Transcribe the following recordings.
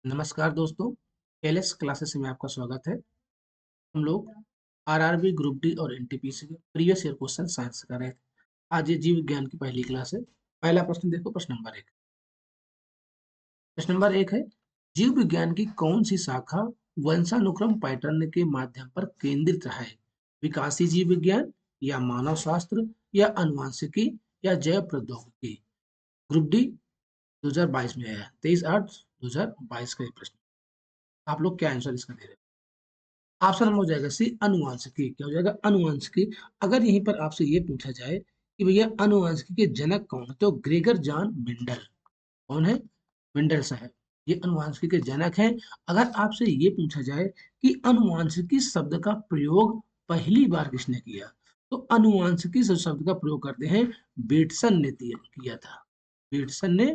नमस्कार दोस्तों, LS classes में आपका स्वागत है। हम लोग आरआरबी ग्रुप डी और एनटीपीसी के प्रीवियस ईयर क्वेश्चन साइंस कर रहे थे। आज ये जीव विज्ञान की पहली क्लास है। पहला प्रश्न देखो, प्रश्न नंबर एक। प्रश्न नंबर एक है, जीव विज्ञान की कौन सी शाखा वंशानुक्रम पैटर्न के माध्यम पर केंद्रित है? विकासी जीव विज्ञान, या मानव शास्त्र, या अनुवांशिकी, या जैव प्रौद्योगिकी? ग्रुप डी 2022 में आया, 23/8/2022 का ये प्रश्न। आप लोग क्या आंसर इसका दे रहे हैं? ऑप्शन हो जाएगा सी, अनुवांशिकी। क्या हो जाएगा? अनुवांशिकी। अगर यहीं पर आपसे ये पूछा जाए कि भैया अनुवांशिकी के जनक कौन है, तो ग्रेगर जॉन मेंडल। कौन है? मेंडल साहब, ये अनुवांशिकी के जनक हैं। अगर आपसे ये पूछा जाए कि अनुवांशिकी शब्द का प्रयोग पहली बार किसने किया, तो अनुवांशिकी शब्द का प्रयोग करते हैं बेटसन ने किया था। बेटसन ने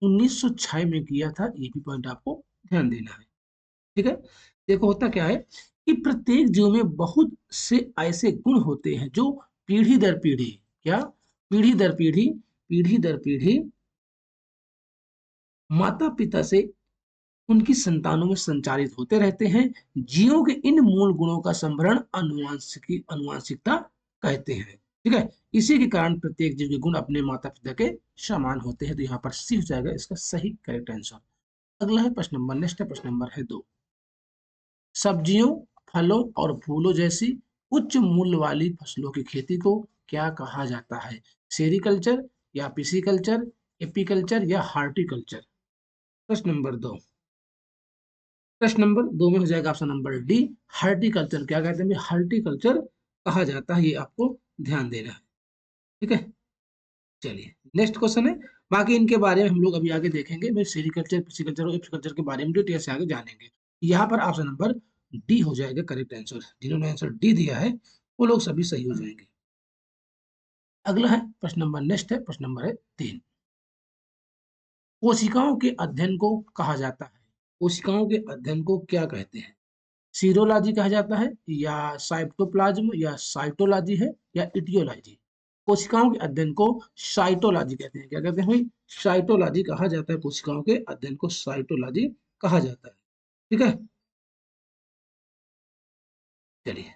1906 में किया था। ये भी पॉइंट आपको ध्यान देना है। ठीक है। देखो, होता क्या है कि प्रत्येक जीव में बहुत से ऐसे गुण होते हैं जो पीढ़ी दर पीढ़ी, क्या, पीढ़ी दर पीढ़ी माता पिता से उनकी संतानों में संचारित होते रहते हैं। जीवों के इन मूल गुणों का संभरण अनुवांशिकता कहते हैं। ठीक है। इसी के कारण प्रत्येक जीव के गुण अपने माता पिता के समान होते हैं। तो यहाँ पर सी हो जाएगा इसका सही करेक्ट आंसर। अगला है प्रश्न नंबर, नेक्स्ट है प्रश्न नंबर है 2। सब्जियों, फलों और फूलों जैसी उच्च मूल्य वाली फसलों की खेती को क्या कहा जाता है? सेरिकल्चर, या पिसीकल्चर, एपीकल्चर, या हार्टिकल्चर? प्रश्न नंबर दो में हो जाएगा ऑप्शन नंबर डी, हार्टिकल्चर। क्या कहते हैं? हार्टिकल्चर कहा जाता है, ये आपको ध्यान देना है। ठीक है। चलिए, नेक्स्ट क्वेश्चन है। बाकी इनके बारे में हम लोग अभी आगे देखेंगे। मैं सेरिकल्चर, पिसीकल्चर और एपीकल्चर के बारे में डिटेल से आगे जानेंगे। यहाँ पर ऑप्शन नंबर डी हो जाएगा करेक्ट आंसर। जिन्होंने आंसर डी दिया है वो लोग सभी सही हो जाएंगे। अगला है प्रश्न नंबर, नेक्स्ट है प्रश्न नंबर है 3। कोशिकाओं के अध्ययन को कहा जाता है, कोशिकाओं के अध्ययन को क्या कहते हैं? सीरोलॉजी कहा जाता है, या साइटोप्लाज्म, या साइटोलॉजी है, या इटियोलॉजी? कोशिकाओं के अध्ययन को साइटोलॉजी कहते हैं। क्या कहते हैं भाई? साइटोलॉजी कहा जाता है। कोशिकाओं के अध्ययन को साइटोलॉजी कहा जाता है। ठीक है। चलिए,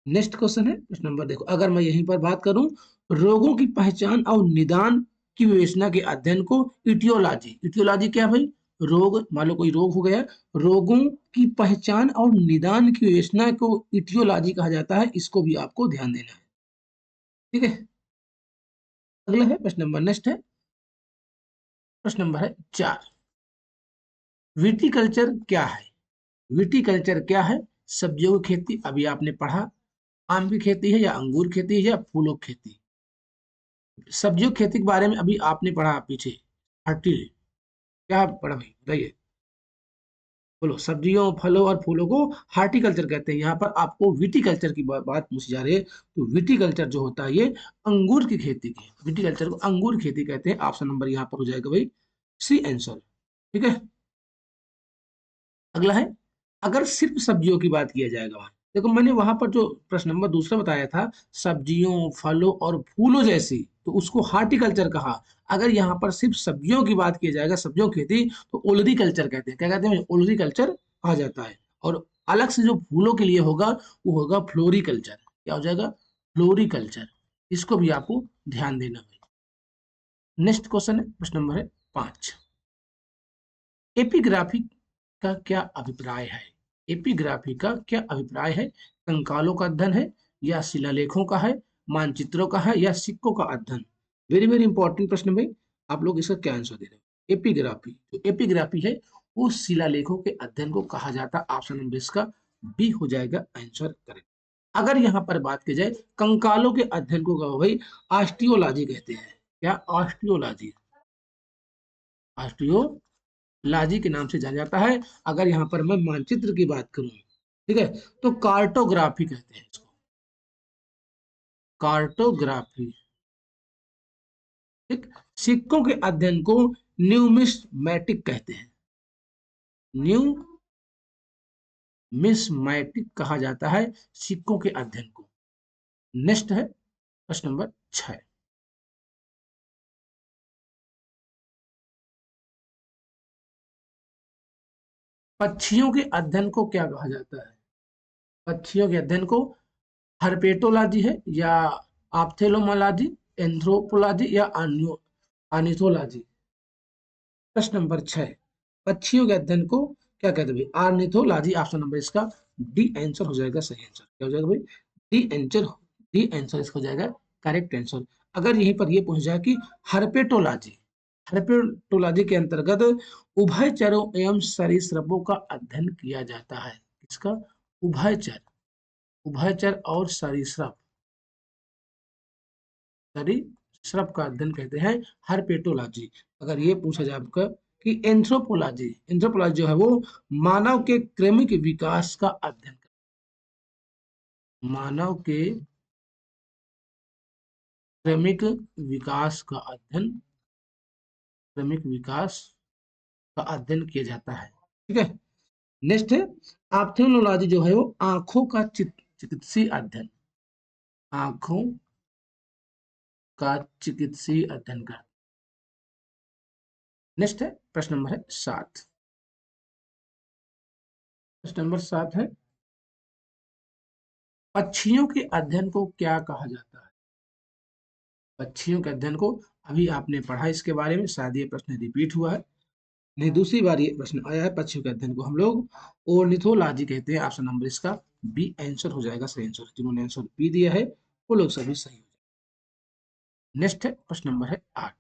नेक्स्ट क्वेश्चन है प्रश्न नंबर, देखो, अगर मैं यहीं पर बात करूं, रोगों की पहचान और निदान की विवेचना के अध्ययन को इटियोलॉजी, इटियोलॉजी क्या भाई? रोग, मान लो कोई रोग हो गया, रोगों की पहचान और निदान की विवेचना को इटियोलॉजी कहा जाता है। इसको भी आपको ध्यान देना है। ठीक है। अगला है प्रश्न नंबर, नेक्स्ट है प्रश्न नंबर है 4। विटिकल्चर क्या है? विटिकल्चर क्या है? सब्जियों की खेती, अभी आपने पढ़ा। आम की खेती है, या अंगूर खेती है, या फूलों की खेती? सब्जियों की खेती के बारे में अभी आपने पढ़ा पीछे। हर्टी, क्या पढ़ा भाई, बताइए। बोलो, सब्जियों, फलों और फूलों को हार्टिकल्चर कहते हैं। यहाँ पर आपको विटिकल्चर की बात पूछी जा रही है। तो विटिकल्चर जो होता है ये अंगूर की खेती की, विटिकल्चर को अंगूर की खेती कहते हैं। ऑप्शन नंबर यहाँ पर हो जाएगा भाई सी आंसर। ठीक है। अगला है, अगर सिर्फ सब्जियों की बात किया जाएगा, वहां देखो मैंने वहां पर जो प्रश्न नंबर दूसरा बताया था, सब्जियों, फलों और फूलों जैसी, तो उसको हार्टिकल्चर कहा। अगर यहाँ पर सिर्फ सब्जियों की बात किया जाएगा, सब्जियों की खेती, तो ओलरीकल्चर कहते हैं। क्या कहते हैं? ओलरीकल्चर कहा जाता है। और अलग से जो फूलों के लिए होगा वो होगा फ्लोरिकल्चर। क्या हो जाएगा? फ्लोरिकल्चर। इसको भी आपको ध्यान देना है। नेक्स्ट क्वेश्चन है प्रश्न नंबर है 5। एपिग्राफी का क्या अभिप्राय है? एपिग्राफी का क्या अभिप्राय है? कंकालों का अध्ययन है, या शिलालेखों का है, मानचित्रों का है, या सिक्कों का अध्ययन? वेरी वेरी इंपॉर्टेंट प्रश्न भाई। आप लोग इसका क्या आंसर दे रहे हो? एपिग्राफी, जो एपिग्राफी है वो शिलालेखों के अध्ययन को कहा जाता है। ऑप्शन नंबर इसका बी हो जाएगा आंसर करेक्ट। अगर यहाँ पर बात की जाए कंकालों के अध्ययन को कहो भाई ऑस्टियोलॉजी कहते हैं। क्या? ऑस्टियोलॉजी, ऑस्टियोलॉजी के नाम से जाना जाता है। अगर यहाँ पर मैं मानचित्र की बात करूं, ठीक है, तो कार्टोग्राफी कहते हैं इसको, कार्टोग्राफी। ठीक। सिक्कों के अध्ययन को न्यूमिस्मैटिक कहते हैं। न्यूमिस्मैटिक कहा जाता है सिक्कों के अध्ययन को। नेक्स्ट है प्रश्न नंबर 6। पक्षियों के अध्ययन को क्या कहा जाता है? पक्षियों के अध्ययन को हर्पेटोलॉजी है, या ऑप्थेल्मोलॉजी, एंथ्रोपोलॉजी, या आर्निथोलॉजी? प्रश्न नंबर 6, पक्षियों के अध्ययन को क्या कहते हैं भाई? आर्निथोलॉजी। ऑप्शन नंबर इसका डी आंसर हो जाएगा, सही आंसर क्या हो जाएगा भाई? डी आंसर इसका हो जाएगा करेक्ट आंसर। अगर यहीं पर ये पूछ जाए कि हर्पेटोलॉजी, हर्पेटोलॉजी के अंतर्गत उभयचरों एवं सरीसृपों का अध्ययन किया जाता है। इसका उभयचर, उभयचर और सरीसृप, सरीसृप का अध्ययन कहते हैं हर्पेटोलॉजी। अगर ये पूछा जाए आपका कि एंथ्रोपोलॉजी, एंथ्रोपोलॉजी जो है वो मानव के क्रमिक विकास का अध्ययन, मानव के क्रमिक विकास का अध्ययन, क्रमिक विकास का अध्ययन किया जाता है। ठीक है, नेक्स्ट है ऑप्थेल्मोलॉजी जो है वो आंखों का चिकित्सीय अध्ययन, आंखों का चिकित्सीय अध्ययन का। नेक्स्ट है प्रश्न नंबर है 7, प्रश्न नंबर 7 है पक्षियों के अध्ययन को क्या कहा जाता है? पक्षियों के अध्ययन को अभी आपने पढ़ा इसके बारे में, शायद ये प्रश्न रिपीट हुआ है, नहीं दूसरी बार ये प्रश्न आया है। पक्षियों के अध्ययन को हम लोग ओर्निथोलॉजी कहते हैं। ऑप्शन नंबर इसका बी आंसर हो जाएगा, सही आंसर। जिन्होंने आंसर बी दिया है वो लोग सभी सही हो जाएंगे। नेक्स्ट है प्रश्न नंबर है 8,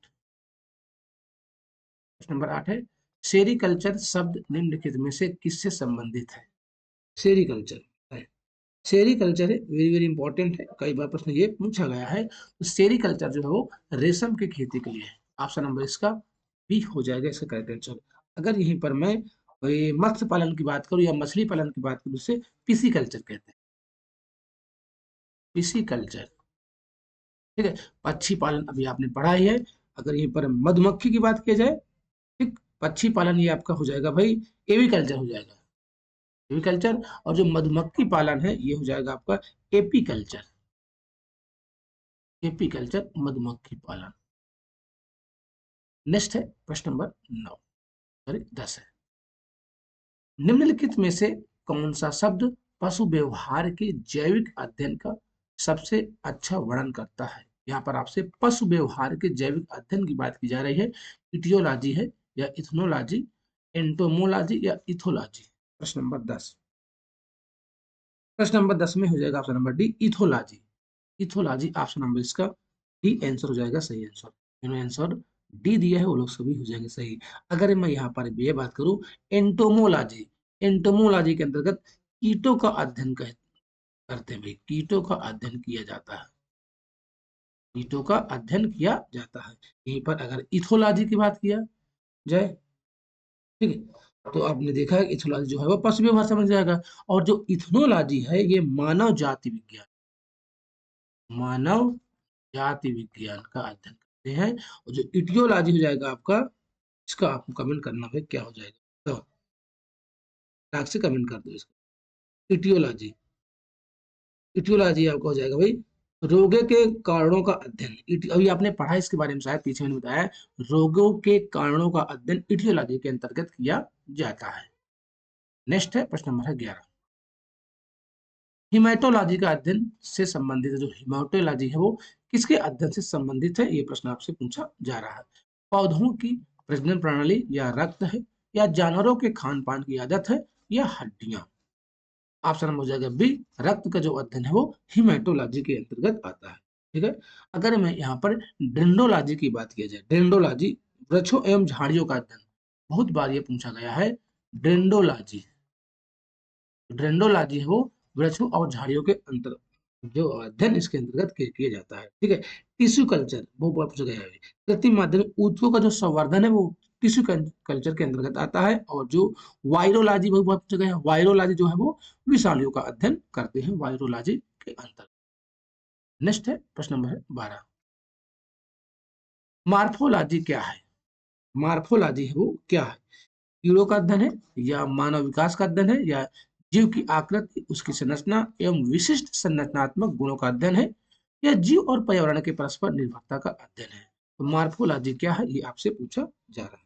प्रश्न नंबर 8 है सेरिकल्चर शब्द निम्नलिखित में से किससे संबंधित है? सेरिकल्चर है, सेरिकल्चर है, वेरी वेरी इंपॉर्टेंट है, कई बार प्रश्न ये पूछा गया है। तो सेरिकल्चर जो है वो रेशम की खेती के लिए है। ऑप्शन नंबर इसका बी हो जाएगा इसका करेक्ट आंसर। अगर यहीं पर मैं मत्स्य पालन की बात करूं या मछली पालन की बात करूं, उसे पिसी कल्चर कहते हैं, पिसी कल्चर। ठीक है, पक्षी पालन अभी आपने पढ़ा ही है। अगर यहीं पर मधुमक्खी की बात की जाए, ठीक, पक्षी पालन ये आपका हो जाएगा भाई एवी कल्चर हो जाएगा, एवी कल्चर। और जो मधुमक्खी पालन है ये हो जाएगा आपका एपी कल्चर, एपी कल्चर मधुमक्खी पालन। नेक्स्ट है प्रश्न नंबर 9, सॉरी 10 है, निम्नलिखित में से कौन सा शब्द पशु व्यवहार के जैविक अध्ययन का सबसे अच्छा वर्णन करता है? यहाँ पर आपसे पशु व्यवहार के जैविक अध्ययन की बात की जा रही है। इटियोलॉजी है, या इथनोलॉजी, एंटोमोलॉजी, या इथोलॉजी? प्रश्न नंबर 10, प्रश्न नंबर 10 में हो जाएगा option number D ethology, ethology. Option number इसका डी आंसर हो जाएगा, सही आंसर। जिन्होंने आंसर डी दिया है वो लोग सभी हो जाएंगे सही। अगर मैं यहाँ पर ये बात करूं एंटोमोलॉजी, एंटोमोलॉजी के अंतर्गत कीटों का अध्ययन करते हैं भाई, कीटों का अध्ययन किया जाता है, कीटों का अध्ययन किया जाता है। यहीं पर अगर इथोलॉजी की बात किया जाए, ठीक है, तो आपने देखा है इथोलॉजी जो है वो पशु व्यवहार समझ जाएगा। और जो इथनोलॉजी है ये मानव जाति विज्ञान, मानव जाति विज्ञान का अध्ययन करते हैं। और जो इटियोलॉजी हो जाएगा आपका, इसका आपको कमेंट करना है क्या हो जाएगा, तो टाक से कमेंट कर दो इसको। इटियोलॉजी, इटियोलॉजी आपका हो जाएगा भाई रोगों के कारणों का अध्ययन। अभी आपने पढ़ा इसके बारे में, शायद पीछे मैंने बताया, रोगों के कारणों का अध्ययन इटियोलॉजी के अंतर्गत किया जाता है। नेक्स्ट है प्रश्न नंबर है 11, हिमेटोलॉजी का अध्ययन से संबंधित है। जो हिमेटोलॉजी है वो किसके अध्ययन से संबंधित है? ये प्रश्न आपसे पूछा जा रहा है। पौधों की प्रजनन प्रणाली, या रक्त है, या जानवरों के खान पान की आदत है, या हड्डियां? ऑप्शन नंबर हो जाएगा बी, रक्त का जो अध्ययन है वो हिमेटोलॉजी के अंतर्गत आता है। ठीक है, अगर मैं यहाँ पर डेंड्रोलॉजी की बात किया जाए, डेंड्रोलॉजी वृक्षों एवं झाड़ियों का अध्ययन, बहुत बार ये पूछा गया है। डेंड्रोलॉजी, डेंड्रोलॉजी है वो वृक्षों और झाड़ियों के अंतर जो अध्ययन इसके अंतर्गत किया जाता है। ठीक है, टिश्यू कल्चर वो बहुत पूछा गया है। कृत्रिम माध्यम ऊतकों का जो संवर्धन है वो टिश्यू कल्चर के अंतर्गत आता है। और जो वायरोलॉजी वो बहुत पूछा गया है, वायरोलॉजी जो है वो विषाणुओं का अध्ययन करते हैं वायरोलॉजी के अंतर्गत। नेक्स्ट है प्रश्न नंबर है 12, मार्फोलॉजी क्या है? मार्फोलॉजी है वो क्या है? कीड़ों का अध्ययन है, या मानव विकास का अध्ययन है, या जीव की आकृति, उसकी संरचना एवं विशिष्ट संरचनात्मक गुणों का अध्ययन है, या जीव और पर्यावरण के परस्पर निर्भरता का अध्ययन है? तो मार्फोलॉजी क्या है ये आपसे पूछा जा रहा है।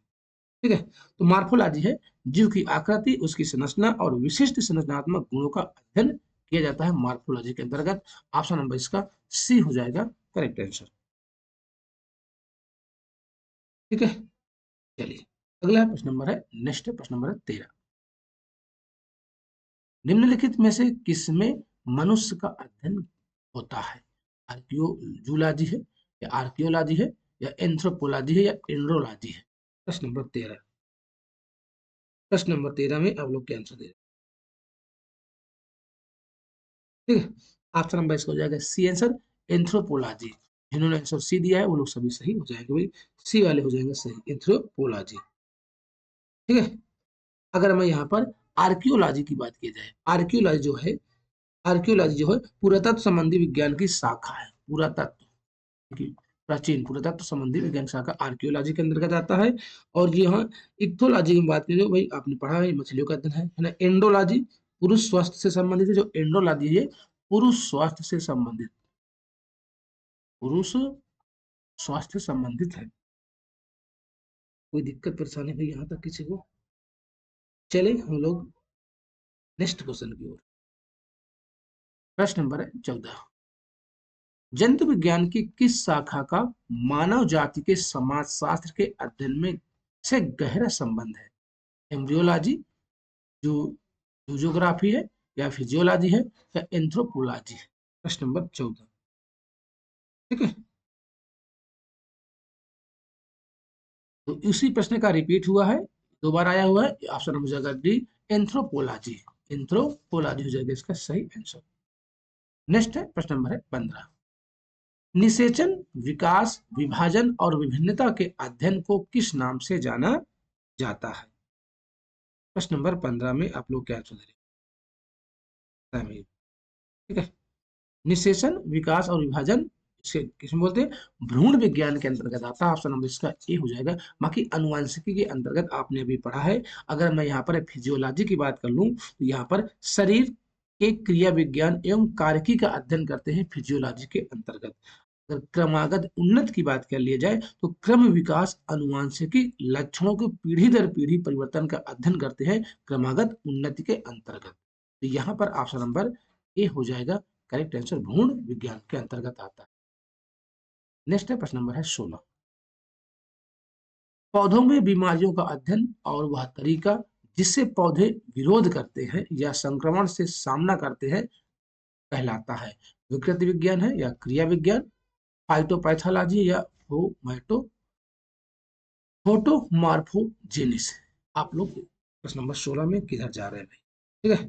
ठीक है। तो मार्फोलॉजी है जीव की आकृति, उसकी संरचना और विशिष्ट संरचनात्मक गुणों का अध्ययन किया जाता है मार्फोलॉजी के अंतर्गत। ऑप्शन नंबर इसका सी हो जाएगा करेक्ट आंसर। ठीक है, चलिए अगला प्रश्न नंबर है, नेक्स्ट प्रश्न नंबर है 13। निम्नलिखित में से किसमें मनुष्य का अध्ययन होता है? आर्कियोलॉजी है या आर्कियोलॉजी है या एंथ्रोपोलॉजी है या एंड्रोलॉजी है? प्रश्न नंबर 13, प्रश्न नंबर 13 में आप लोग क्या आंसर दे रहे हैं? ठीक है, ऑप्शन नंबर इसका हो जाएगा सी आंसर, एंथ्रोपोलॉजी। जिन्होंने आंसर सी दिया है वो लोग सभी सही हो जाएंगे भाई, सी वाले हो जाएंगे सही, एंथ्रोपोलॉजी। ठीक है, अगर मैं यहाँ पर आर्कियोलॉजी की बात की जाए, आर्कियोलॉजी जो है, आर्कियोलॉजी जो है पुरातत्व संबंधी विज्ञान की शाखा है। पुरातत्व की प्राचीन पुरातत्व संबंधी विज्ञान शाखा आर्कियोलॉजी के अंतर्गत आता है। और ये यहाँ इक्थोलॉजी की बात करें, भाई आपने पढ़ा है मछलियों का अध्ययन है ना। एंडोलॉजी पुरुष स्वास्थ्य से संबंधित है, जो एंडोलॉजी है पुरुष स्वास्थ्य से संबंधित, पुरुष स्वास्थ्य संबंधित है। कोई दिक्कत परेशानी भाई यहाँ तक किसी को? चले हम लोग नेक्स्ट क्वेश्चन की ओर। प्रश्न नंबर है 14। जंतु विज्ञान की किस शाखा का मानव जाति के समाजशास्त्र के अध्ययन में से गहरा संबंध है? एम्ब्रियोलॉजी, जो जूजोग्राफी है या फिजियोलॉजी है या एंथ्रोपोलॉजी है? प्रश्न नंबर 14। ठीक है, तो इसी प्रश्न का रिपीट हुआ है, दोबारा आया हुआ है। ऑप्शन हो जाएगा डी, एंथ्रोपोलॉजी। एंथ्रोपोलॉजी हो जाएगा इसका सही आंसर। नेक्स्ट है प्रश्न नंबर है 15। निषेचन, विकास, विभाजन और विभिन्नता के अध्ययन को किस नाम से जाना जाता है? प्रश्न नंबर 15 में आप लोग क्या आंसर दे रहे हैं? ठीक है, निषेचन, विकास और विभाजन इसे किसमें बोलते हैं? भ्रूण विज्ञान के अंतर्गत आता है। ऑप्शन नंबर इसका ए हो जाएगा। बाकी अनुवांशिकी के अंतर्गत आपने अभी पढ़ा है। अगर मैं यहाँ पर फिजियोलॉजी की बात कर लूँ तो यहाँ पर शरीर के क्रिया विज्ञान एवं कार्यकी का अध्ययन करते हैं फिजियोलॉजी के अंतर्गत। अगर क्रमागत उन्नत की बात कर लिया जाए तो क्रम विकास अनुवांशिकी लक्षणों के पीढ़ी दर पीढ़ी परिवर्तन का अध्ययन करते हैं क्रमागत उन्नति के अंतर्गत। तो यहाँ पर ऑप्शन नंबर ए हो जाएगा करेक्ट आंसर, भ्रूण विज्ञान के अंतर्गत आता है। नेक्स्ट है प्रश्न नंबर है 16। पौधों में बीमारियों का अध्ययन और वह तरीका जिससे पौधे विरोध करते हैं या संक्रमण से सामना करते हैं कहलाता है? विकृति विज्ञान है या क्रिया विज्ञान, फाइटोपैथोलॉजी या फोटोमॉर्फोजेनिस? आप लोग प्रश्न नंबर 16 में किधर जा रहे हैं भाई? ठीक है,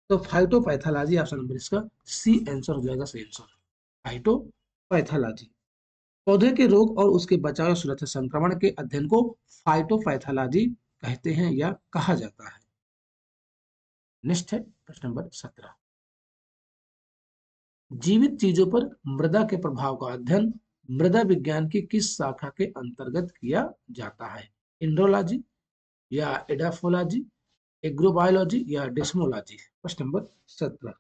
तो फाइटोपैथोलॉजी ऑप्शन नंबर इसका सी आंसर हो जाएगा सही आंसर, फाइटोपैथोलॉजी। पौधे के रोग और उसके बचाव और सुरक्षा संक्रमण के अध्ययन को फाइटोपैथोलॉजी कहते हैं या कहा जाता है। नेक्स्ट है प्रश्न नंबर 17। जीवित चीजों पर मृदा के प्रभाव का अध्ययन मृदा विज्ञान की किस शाखा के अंतर्गत किया जाता है? इंड्रोलॉजी या एडाफोलॉजी, एग्रोबायोलॉजी या डेस्मोलॉजी? प्रश्न नंबर 17,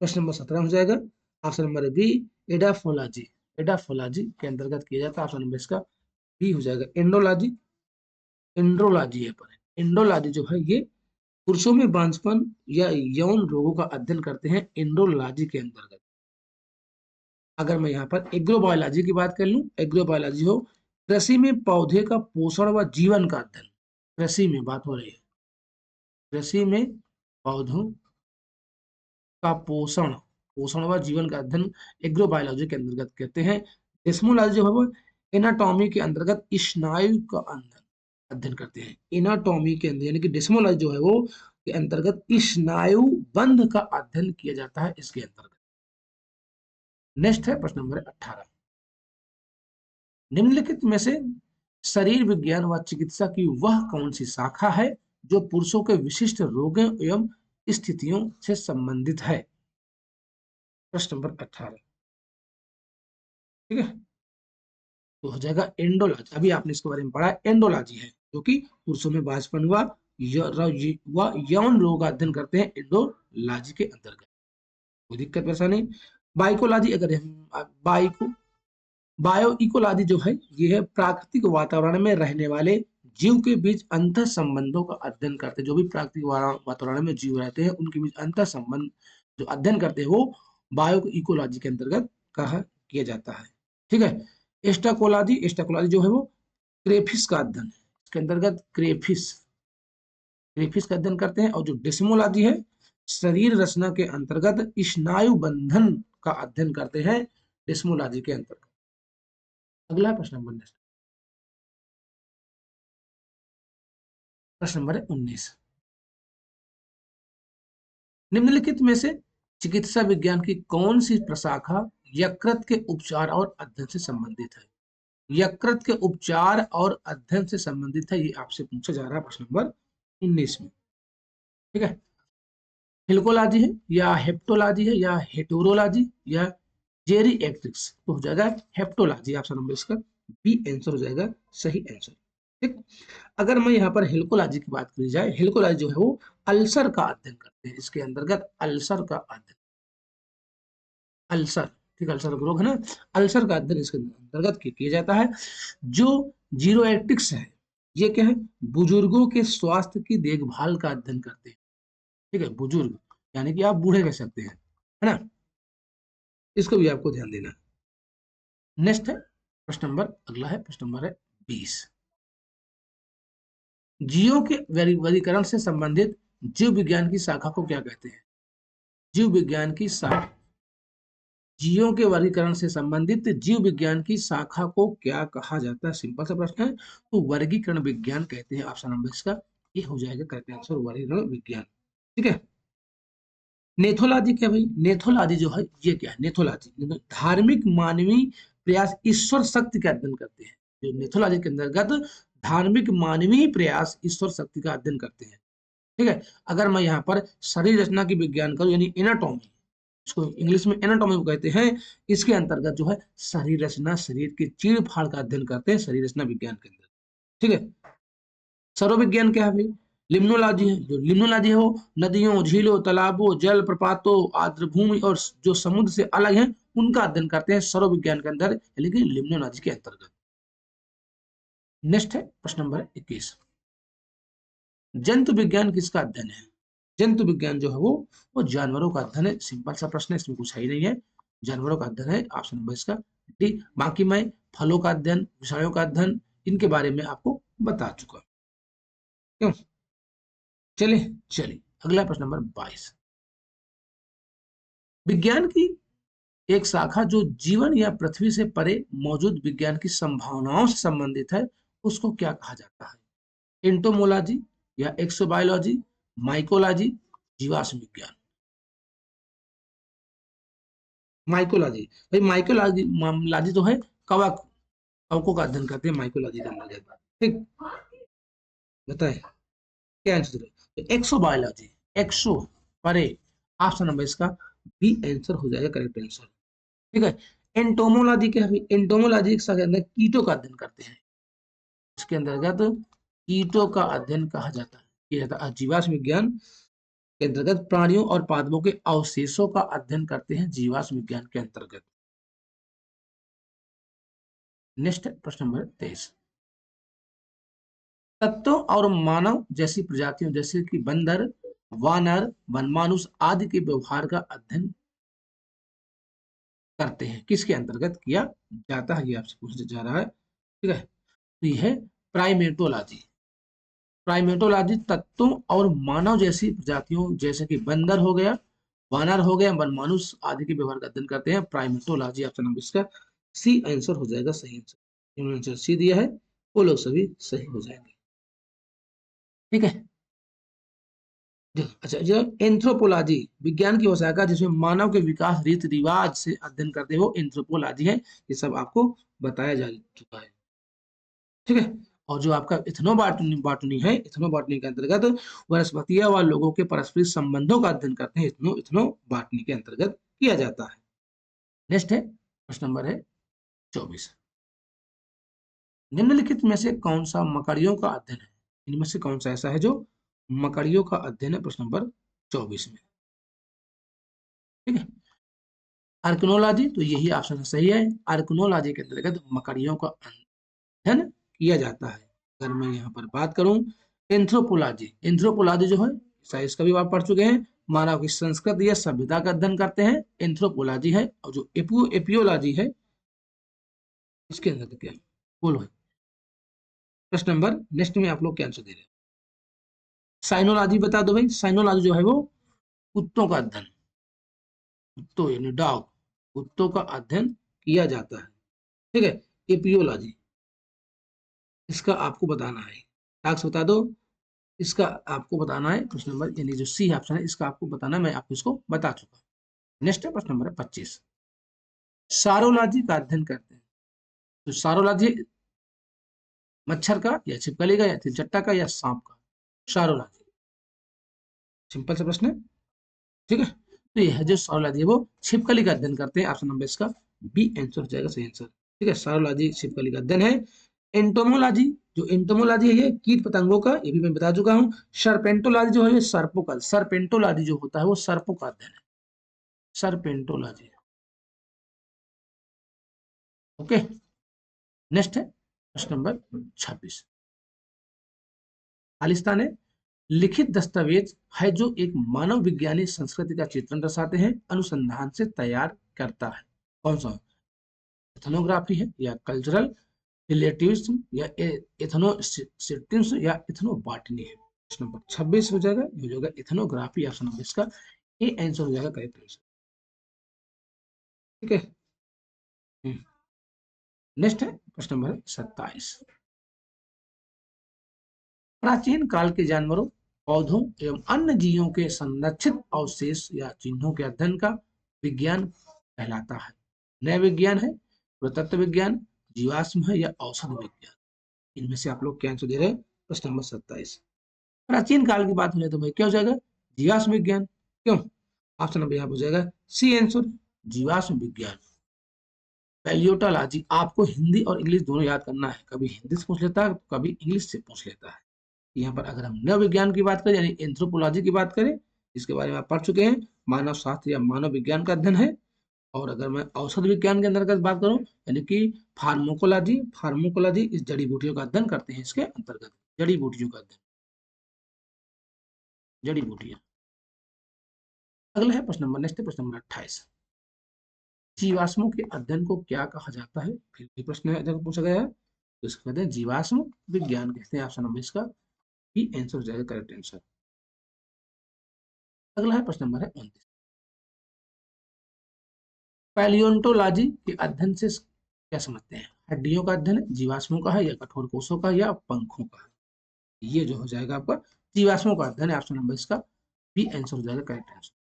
प्रश्न नंबर 17 हो जाएगा option number B, edaphology. Edaphology के अंतर्गत किया जाता है। ऑप्शन नंबर इसका बी हो जाएगा, एंड्रोलॉजी। एंड्रोलॉजी है पर एंड्रोलॉजी जो है ये पुरुषों में बांझपन या यौन रोगों का अध्ययन करते हैं एंड्रोलॉजी के अंतर्गत। अगर मैं यहाँ पर एग्रोबायोलॉजी की बात कर लूं, एग्रोबायोलॉजी हो कृषि में पौधे का पोषण व जीवन का अध्ययन, कृषि में बात हो रही है, कृषि में पौधों का पोषण, पोषण व जीवन का अध्ययन एग्रोबायोलॉजी के अंतर्गत करते हैं। डेस्मोलॉजी जो है वो एनाटॉमी के अंतर्गत स्नायु का अध्ययन करते हैं। एनाटॉमी के अंदर यानी कि डेस्मोलॉजी जो है वो के अंतर्गत स्नायु बंध का अध्ययन किया जाता है इसके अंतर्गत। नेक्स्ट है प्रश्न नंबर 18। निम्नलिखित में से शरीर विज्ञान व चिकित्सा की वह कौन सी शाखा है जो पुरुषों के विशिष्ट रोगों एवं स्थितियों से संबंधित है? प्रश्न नंबर 18। ठीक है, तो हो जाएगा एंडोलॉजी। अभी आपने इसके बारे में पढ़ा, एंडोलॉजी है जो कि पुरुषों में बांझपन व यौन रोग का अध्ययन करते हैं एंडोलॉजी के अंतर्गत। कोई दिक्कत परेशानी? बाइकोलॉजी, अगर हम बाइको बायो इकोलॉजी जो है ये है प्राकृतिक वातावरण में रहने वाले जीव के बीच अंतर संबंधों का अध्ययन करते हैं। जो भी प्राकृतिक वातावरण में जीव रहते हैं उनके बीच अंतर संबंध जो अध्ययन करते हैं वो बायो इकोलॉजी के अंतर्गत कहा किया जाता है। ठीक है। एस्टाकोलॉजी, एस्टाकोलॉजी जो है वो क्रेफिस का अध्ययन है, इसके अंतर्गत क्रेफिस क्रेफिस का अध्ययन करते हैं। और जो डेस्मोलॉजी है शरीर रचना के अंतर्गत स्नायु बंधन का अध्ययन करते हैं डेस्मोलॉजी के अंतर्गत। अगला प्रश्न नंबर नेक्स्ट, प्रश्न नंबर 19, निम्नलिखित में से चिकित्सा विज्ञान की कौन सी प्रशाखा यकृत के उपचार और अध्ययन से संबंधित है? यकृत के उपचार और अध्ययन से संबंधित है, ये आपसे पूछा जा रहा है प्रश्न नंबर 19 में। ठीक है। हिलकोलॉजी है या हेप्टोलॉजी है या हेटोरोलॉजी या जेरिएट्रिक्स, तो हो जाएगा हेप्टोलॉजी। ऑप्शन नंबर इसका बी आंसर हो जाएगा सही आंसर। ठीक। अगर मैं यहाँ पर हिलकोलॉजी की बात करी जाए, हिलकोलॉजी जो है वो अल्सर का अध्ययन करते हैं, इसके अंतर्गत अल्सर का अध्ययन, अल्सर, ठीक, अल्सर रोग है ना, अल्सर का अध्ययन इसके अंतर्गत किया जाता है। जो जीरोएट्रिक्स है ये क्या है, बुजुर्गों के स्वास्थ्य की देखभाल का अध्ययन करते हैं। ठीक है, बुजुर्ग यानी कि आप बूढ़े कह सकते हैं, है ना, इसको भी आपको ध्यान देना। नेक्स्ट है प्रश्न नंबर, अगला है प्रश्न नंबर है 20, जीवों के वर्गीकरण से संबंधित जीव विज्ञान की शाखा को क्या कहते हैं? जीव विज्ञान की शाखा, जीवों के वर्गीकरण से संबंधित जीव विज्ञान की शाखा को क्या कहा जाता है? सिंपल सा प्रश्न है, तो वर्गीकरण विज्ञान कहते हैं। ऑप्शन नंबर इसका ये हो जाएगा करेक्ट आंसर, वर्गीकरण विज्ञान। ठीक है। नेथोलॉजी क्या भाई, नेथोलॉजी जो है ये क्या है? नेथोलॉजी धार्मिक मानवीय प्रयास ईश्वर शक्ति का अध्ययन करते हैं। जो नेथोलॉजी के अंतर्गत धार्मिक मानवीय प्रयास ईश्वर शक्ति का अध्ययन करते हैं। ठीक है। अगर मैं यहाँ पर शरीर रचना की विज्ञान करूँ यानी एनाटॉमी, इसको इंग्लिश में एनाटॉमी कहते हैं, इसके अंतर्गत जो है शरीर रचना, शरीर के चीड़ फाड़ का अध्ययन करते हैं शरीर रचना विज्ञान के अंदर। ठीक है। सर्वविज्ञान क्या है भाई? लिम्नोलॉजी है। जो लिम्नोलॉजी है वो नदियों, झीलों, तालाबों, जल प्रपातों, आर्द्रभूमि और जो समुद्र से अलग हैं उनका अध्ययन करते हैं सर्वविज्ञान के अंदर, यानी कि लिम्नोलॉजी के अंतर्गत। नेक्स्ट है प्रश्न नंबर 21, जंतु विज्ञान किसका अध्ययन है? जंतु विज्ञान जो है वो जानवरों का अध्ययन है। सिंपल सा प्रश्न है, इसमें कुछ है ही नहीं है, जानवरों का अध्ययन है। ऑप्शन नंबर इसका डी। बाकी मैं फलों का अध्ययन, विषयों का अध्ययन, इनके बारे में आपको बता चुका। क्यों? चलिए चलिए अगला प्रश्न नंबर 22, विज्ञान की एक शाखा जो जीवन या पृथ्वी से परे मौजूद विज्ञान की संभावनाओं से संबंधित है उसको क्या कहा जाता है? एंटोमोलॉजी या एक्सोबायोलॉजी, माइकोलॉजी, जीवाश्म विज्ञान। माइकोलॉजी भाई, माइकोलॉजी लॉजी तो है कवक, कवकों का अध्ययन करते हैं माइकोलॉजी के अंदर। ठीक, बताए क्या आंसर है? एक्सोबायोलॉजी, एक्सो परे, ऑप्शन नंबर इसका बी आंसर हो जाएगा करेक्ट आंसर। ठीक है। एंटोमोलॉजी क्या है? एंटोमोलॉजी के अंदर कीटों का अध्ययन करते हैं, इसके अंतर्गत कीटों का अध्ययन कहा जाता है, किया जाता है। जीवाश्म विज्ञान के अंतर्गत प्राणियों और पादपों के अवशेषों का अध्ययन करते हैं जीवाश्म विज्ञान के अंतर्गत। नेक्स्ट प्रश्न नंबर 23, तत्वों और मानव जैसी प्रजातियों जैसे कि बंदर, वानर, वनमानुष आदि के व्यवहार का अध्ययन करते हैं, किसके अंतर्गत किया जाता है? ये आपसे पूछा जा रहा है। ठीक है। तो यह है प्राइमेटोलॉजी। प्राइमेटोलॉजी तत्वों और मानव जैसी प्रजातियों जैसे कि बंदर हो गया, वानर हो गया, वनमानुष आदि के व्यवहार का अध्ययन करते हैं प्राइमेटोलॉजी। ऑप्शन नंबर इसका सी आंसर हो जाएगा सही आंसर। जिन्होंने आंसर सी दिया है वो लोग सभी सही हो जाएंगे। ठीक है। अच्छा, जो एंथ्रोपोलॉजी विज्ञान की वो शाखा जिसमें मानव के विकास रीति रिवाज से अध्ययन करते हैं वो एंथ्रोपोलॉजी है। ये सब आपको बताया जा चुका है। ठीक है। और जो आपका इथनोबॉटनी बॉटनी है, इथनोबॉटनी के अंतर्गत वनस्पतियों व लोगों के पारस्परिक संबंधों का अध्ययन करते हैं, इथनोबॉटनी के अंतर्गत किया जाता है। नेक्स्ट है प्रश्न नंबर है 24, निम्नलिखित में से कौन सा मकड़ियों का अध्ययन है? इनमें से कौन सा ऐसा है जो मकड़ियों का अध्ययन है? प्रश्न नंबर 24 में। ठीक है। आर्कनोलॉजी, तो यही ऑप्शन सही है। आर्कनोलॉजी के अंतर्गत मकड़ियों का अध्ययन किया जाता है। अगर मैं यहाँ पर बात करूं एंथ्रोपोलॉजी, एंथ्रोपोलॉजी जो है इसका भी आप पढ़ चुके हैं, मानव की संस्कृति या सभ्यता का अध्ययन करते हैं, एंथ्रोपोलॉजी है। और जो एपियोलॉजी है इसके अंदर क्या है बोलो है। प्रश्न नंबर नेक्स्ट में आप लोग क्या आंसर दे रहे हैं। साइनोलॉजी बता दो भाई, साइनोलॉजी जो है वो कुत्तों का अध्ययन, कुत्तों यानी डॉग, कुत्तों का अध्ययन किया जाता है। ठीक है। एपियोलॉजी इसका आपको बताना है, टास्क बता दो, इसका आपको बताना है। प्रश्न नंबर यानी जो सी ऑप्शन है इसका आपको बताना है, मैं आपको इसको बता चुका हूं। नेक्स्ट है प्रश्न नंबर 25, सारोलॉजी का अध्ययन करते हैं। तो सारोलॉजी मच्छर का या छिपकली का या तिलचट्टा का या सांप का, सारोलॉजी सिंपल सा प्रश्न है। ठीक है। तो यह जो सारोलॉजी है वो छिपकली का अध्ययन करते हैं, ऑप्शन नंबर इसका बी आंसर हो जाएगा, सही आंसर। ठीक है, सारोलॉजी छिपकली का अध्ययन है। एंटोमोलॉजी, जो एंटोमोलॉजी है ये कीट पतंगों का, ये भी मैं बता चुका हूँ। सर्पेंटोलॉजी जो है ये सर्पों का, सर्पेंटोलॉजी जो होता है वो सर्पों का अध्ययन है, सर्पेंटोलॉजी। ओके। नेक्स्ट है प्रश्न नंबर 26, खालिस्तान है लिखित दस्तावेज है जो एक मानव विज्ञानी संस्कृति का चित्रण दर्शाते हैं, अनुसंधान से तैयार करता है। कौन सा, एथनोग्राफी है या कल्चरल रिलेटिविज्म या एथनोसिस्टिम्स या एथनोबॉटनी है। प्रश्न नंबर 26 हो जाएगा, ये हो जाएगा एथनोग्राफी, ऑप्शन नंबर इसका ए आंसर हो जाएगा, करेक्ट आंसर। ठीक है। नेक्स्ट है प्रश्न नंबर 27, प्राचीन काल के जानवरों, पौधों एवं अन्य जीवों के संरक्षित अवशेष या चिन्हों के अध्ययन का विज्ञान कहलाता है। नया विज्ञान है, पुरातत्व विज्ञान, जीवाश्म है या औषध विज्ञान। इनमें से आप लोग क्या आंसर दे रहे हैं। प्रश्न नंबर 27, प्राचीन काल की बात हो तो भाई क्या हो जाएगा, जीवाश्म विज्ञान। क्यों, ऑप्शन नंबर यहाँ हो जाएगा सी आंसर, जीवाश्म विज्ञान। पैलियोटोलॉजी, आपको हिंदी और इंग्लिश दोनों याद करना है, कभी हिंदी से पूछ लेता है कभी इंग्लिश से पूछ लेता है। यहाँ पर अगर हम नव विज्ञान की बात करें यानी एंथ्रोपोलॉजी की बात करें, इसके बारे में आप पढ़ चुके हैं, मानव शास्त्र या मानव विज्ञान का अध्ययन है। और अगर मैं औषध विज्ञान के अंतर्गत बात करूं यानी कि फार्माकोलॉजी, फार्माकोलॉजी इस जड़ी बूटियों का अध्ययन करते हैं, इसके अंतर्गत जड़ी बूटियों का अध्ययन, जड़ी बूटियां। अगला है प्रश्न नंबर नेक्स्ट प्रश्न नंबर 28, जीवाश्मों के अध्ययन को क्या कहा जाता है। फिर भी प्रश्न अगर पूछा गया है तो इसको कहते हैं जीवाश्म विज्ञान कहते हैं, ऑप्शन नंबर इसका बी आंसर हो जाएगा, करेक्ट आंसर। अगला है प्रश्न नंबर है 29, पैलियोंटोलॉजी के अध्ययन से क्या समझते हैं। हड्डियों का अध्ययन है, जीवाश्मों का है या कठोर कोषों का या पंखों का है। ये जो हो जाएगा आपका जीवाश्मों का अध्ययन है, ऑप्शन नंबर इसका बी आंसर हो जाएगा, करेक्ट आंसर।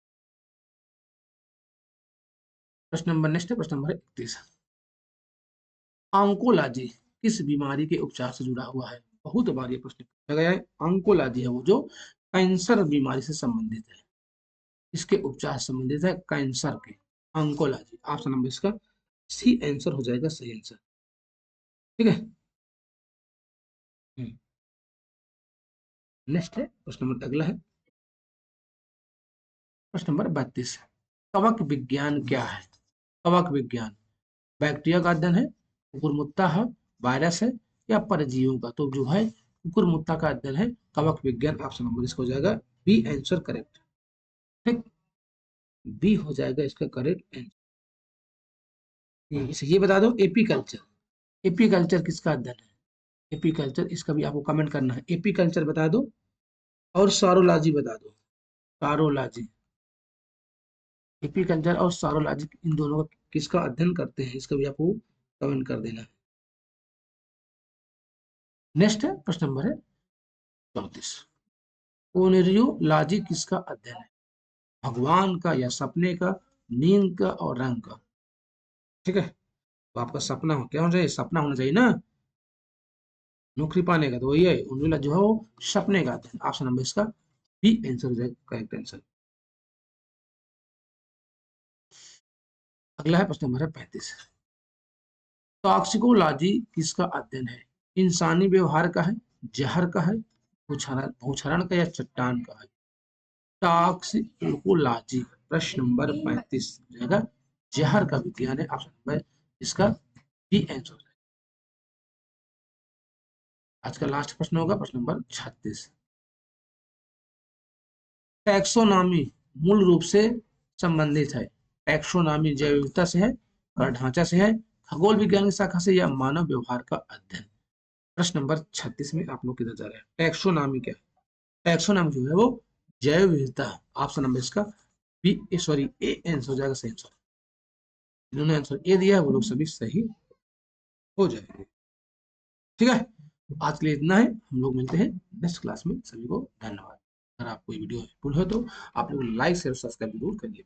प्रश्न नंबर नेक्स्ट है प्रश्न नंबर 31, ऑन्कोलॉजी किस बीमारी के उपचार से जुड़ा हुआ है। बहुत बार ये प्रश्न पूछा गया है। ऑन्कोलॉजी है वो जो कैंसर बीमारी से संबंधित है, इसके उपचार से संबंधित है, कैंसर के। ऑन्कोलॉजी ऑप्शन नंबर इसका सी आंसर हो जाएगा, सही आंसर। ठीक है। नेक्स्ट है प्रश्न नंबर अगला है प्रश्न नंबर 32, कवक विज्ञान क्या है। कवक विज्ञान बैक्टीरिया का अध्ययन है, कुकुरमुत्ता है, वायरस है या परजीवियों का। तो जो है कुकुरमुत्ता का अध्ययन है कवक विज्ञान, ऑप्शन नंबर इसका हो जाएगा बी आंसर, करेक्ट। ठीक, बी हो जाएगा इसका करेक्ट आंसर। ये बता दो एपी कल्चर, एपी कल्चर किसका अध्ययन है। एपी कल्चर इसका भी आपको कमेंट करना है, एपी कल्चर बता दो। और सारोलॉजी बता दो, सारोलॉजी, एपी कल्चर और सारोलॉजी इन दोनों का किसका अध्ययन करते हैं, इसका भी आपको कमेंट कर देना है। नेक्स्ट है प्रश्न नंबर है 34, ओनेरियोलॉजी किसका अध्ययन है। भगवान का या सपने का, नींद का और रंग का। ठीक है। तो आपका सपना हो क्या होना चाहिए, सपना होना चाहिए ना नौकरी पाने का, तो वही है उन्हें जो है वो सपने का अध्ययन, ऑप्शन नंबर इसका बी आंसर हो जाएगा, करेक्ट आंसर। अगला है प्रश्न नंबर 35, टॉक्सिकोलॉजी किसका अध्ययन है। इंसानी व्यवहार का है, जहर का है, भूक्षरण का या चट्टान का है। टॉक्सिकोलॉजी प्रश्न नंबर 35 जाएगा, जहर का विज्ञान है। ऑप्शन नंबर इसका बी आंसर है। आज का लास्ट प्रश्न होगा प्रश्न नंबर 36। टैक्सोनॉमी मूल रूप से संबंधित है। टैक्सोनॉमी जैव विविधता से है, कर ढांचा से है, खगोल विज्ञान की शाखा से, या मानव व्यवहार का अध्ययन। प्रश्न नंबर 36 में आप लोग किधर जा रहे हैं? टैक्सोनॉमी क्या है? टैक्सोनॉमी जो है वो जैव विविधता। ऑप्शन नंबर इसका बी सॉरी ए आंसर हो जाएगा, सही आंसर। जिन्होंने आंसर ए दिया है वो लोग सभी सही हो जाएंगे। ठीक है, आज के लिए इतना है। हम लोग मिलते हैं नेक्स्ट क्लास में। सभी को धन्यवाद। अगर आपको ये वीडियो हेल्पफुल है तो आप लोग लाइक शेयर सब्सक्राइब जरूर करिए।